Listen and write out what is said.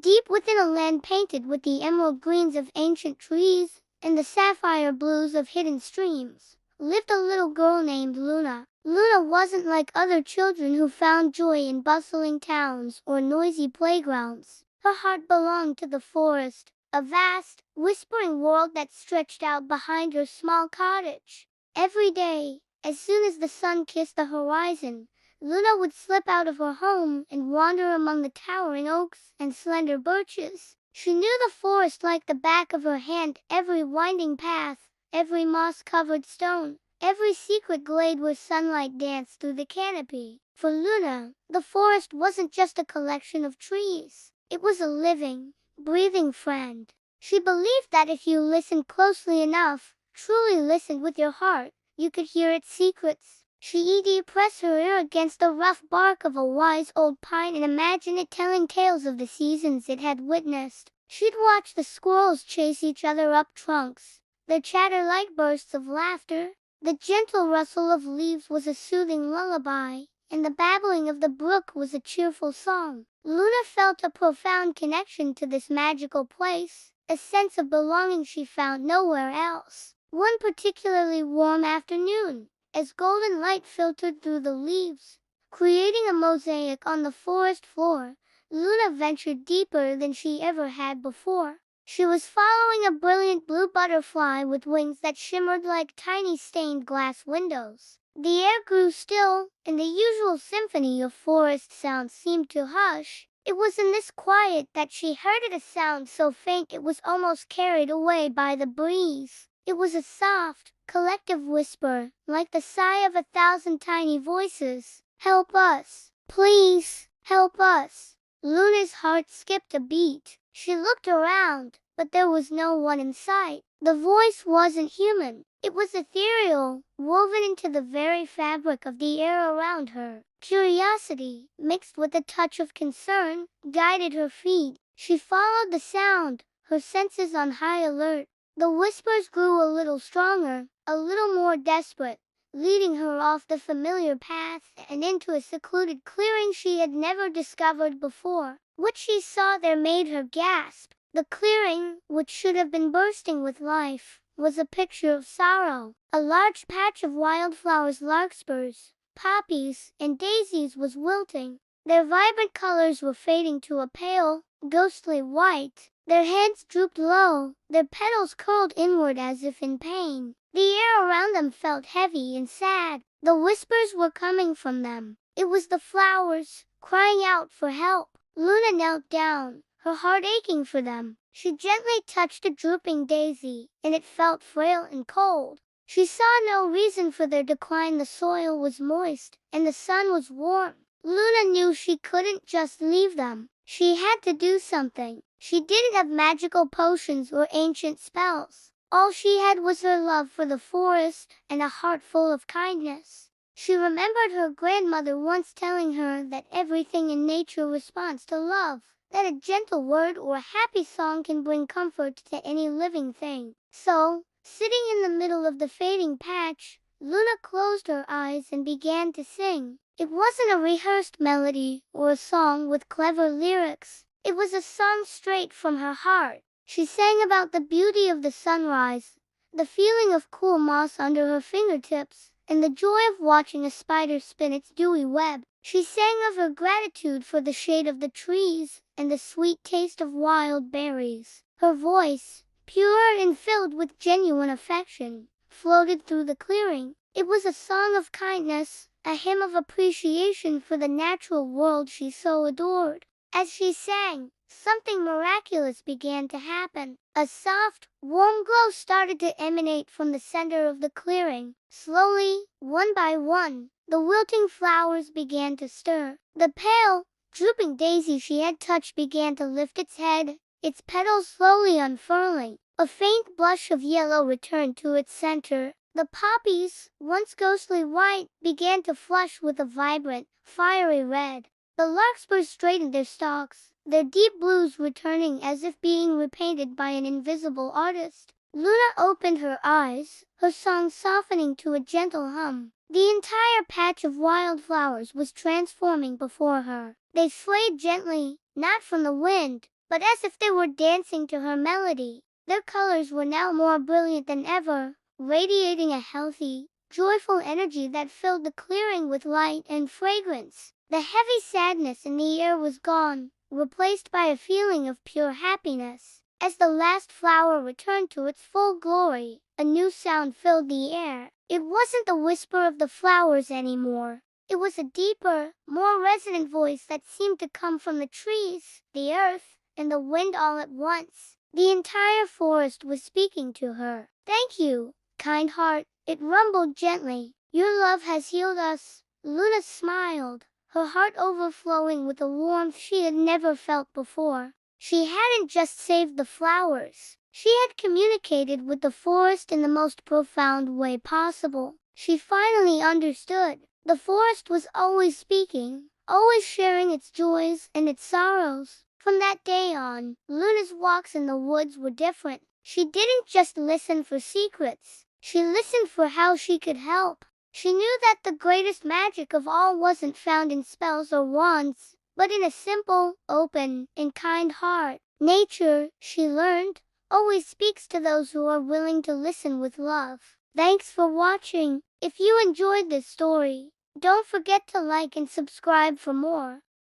Deep within a land painted with the emerald greens of ancient trees and the sapphire blues of hidden streams, lived a little girl named Luna. Luna wasn't like other children who found joy in bustling towns or noisy playgrounds. Her heart belonged to the forest, a vast, whispering world that stretched out behind her small cottage. Every day, as soon as the sun kissed the horizon, Luna would slip out of her home and wander among the towering oaks and slender birches. She knew the forest like the back of her hand, every winding path, every moss-covered stone, every secret glade where sunlight danced through the canopy. For Luna, the forest wasn't just a collection of trees. It was a living, breathing friend. She believed that if you listened closely enough, truly listened with your heart, you could hear its secrets. She'd press her ear against the rough bark of a wise old pine and imagine it telling tales of the seasons it had witnessed. She'd watch the squirrels chase each other up trunks, their chatter like bursts of laughter. The gentle rustle of leaves was a soothing lullaby, and the babbling of the brook was a cheerful song. Luna felt a profound connection to this magical place, a sense of belonging she found nowhere else. One particularly warm afternoon, as golden light filtered through the leaves, creating a mosaic on the forest floor, Luna ventured deeper than she ever had before. She was following a brilliant blue butterfly with wings that shimmered like tiny stained glass windows. The air grew still, and the usual symphony of forest sounds seemed to hush. It was in this quiet that she heard a sound so faint it was almost carried away by the breeze. It was a soft, collective whisper, like the sigh of 1,000 tiny voices. "Help us! Please, help us!" Luna's heart skipped a beat. She looked around, but there was no one in sight. The voice wasn't human. It was ethereal, woven into the very fabric of the air around her. Curiosity, mixed with a touch of concern, guided her feet. She followed the sound, her senses on high alert. The whispers grew a little stronger, a little more desperate, leading her off the familiar path and into a secluded clearing she had never discovered before. What she saw there made her gasp. The clearing, which should have been bursting with life, was a picture of sorrow. A large patch of wildflowers, larkspurs, poppies, and daisies was wilting. Their vibrant colors were fading to a pale, ghostly white. Their heads drooped low, their petals curled inward as if in pain. The air around them felt heavy and sad. The whispers were coming from them. It was the flowers, crying out for help. Luna knelt down, her heart aching for them. She gently touched a drooping daisy, and it felt frail and cold. She saw no reason for their decline. The soil was moist, and the sun was warm. Luna knew she couldn't just leave them. She had to do something. She didn't have magical potions or ancient spells. All she had was her love for the forest and a heart full of kindness. She remembered her grandmother once telling her that everything in nature responds to love, that a gentle word or a happy song can bring comfort to any living thing. So, sitting in the middle of the fading patch, Luna closed her eyes and began to sing. It wasn't a rehearsed melody or a song with clever lyrics. It was a song straight from her heart. She sang about the beauty of the sunrise, the feeling of cool moss under her fingertips, and the joy of watching a spider spin its dewy web. She sang of her gratitude for the shade of the trees and the sweet taste of wild berries. Her voice, pure and filled with genuine affection, floated through the clearing. It was a song of kindness, a hymn of appreciation for the natural world she so adored. As she sang, something miraculous began to happen. A soft, warm glow started to emanate from the center of the clearing. Slowly, one by one, the wilting flowers began to stir. The pale, drooping daisy she had touched began to lift its head, its petals slowly unfurling. A faint blush of yellow returned to its center. The poppies, once ghostly white, began to flush with a vibrant, fiery red. The larkspurs straightened their stalks, their deep blues returning as if being repainted by an invisible artist. Luna opened her eyes, her song softening to a gentle hum. The entire patch of wildflowers was transforming before her. They swayed gently, not from the wind, but as if they were dancing to her melody. Their colors were now more brilliant than ever, radiating a healthy, joyful energy that filled the clearing with light and fragrance. The heavy sadness in the air was gone, replaced by a feeling of pure happiness. As the last flower returned to its full glory, a new sound filled the air. It wasn't the whisper of the flowers anymore. It was a deeper, more resonant voice that seemed to come from the trees, the earth, and the wind all at once. The entire forest was speaking to her. "Thank you, kind heart," it rumbled gently. "Your love has healed us." Luna smiled, her heart overflowing with a warmth she had never felt before. She hadn't just saved the flowers. She had communicated with the forest in the most profound way possible. She finally understood. The forest was always speaking, always sharing its joys and its sorrows. From that day on, Luna's walks in the woods were different. She didn't just listen for secrets. She listened for how she could help. She knew that the greatest magic of all wasn't found in spells or wands, but in a simple, open, and kind heart. Nature, she learned, always speaks to those who are willing to listen with love. Thanks for watching. If you enjoyed this story, don't forget to like and subscribe for more.